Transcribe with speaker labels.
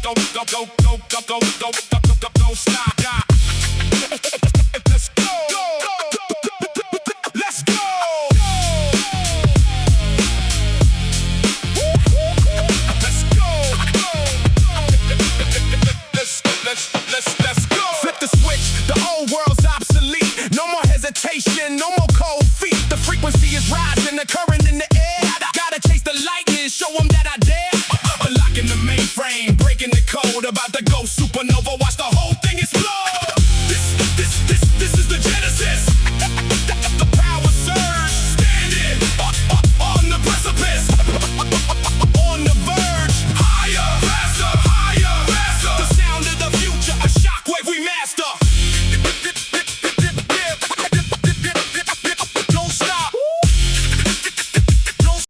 Speaker 1: Don't stop. Let's go. Let's go. Let's go. Let's go. Flip the switch. The old world's obsolete. No more hesitation. No more cold feet. The frequency is rising. The current in the air. Gotta chase the lightning. Show them that I dare. Unlocking the mainframe. Breaking the code. About to go supernova. Watch the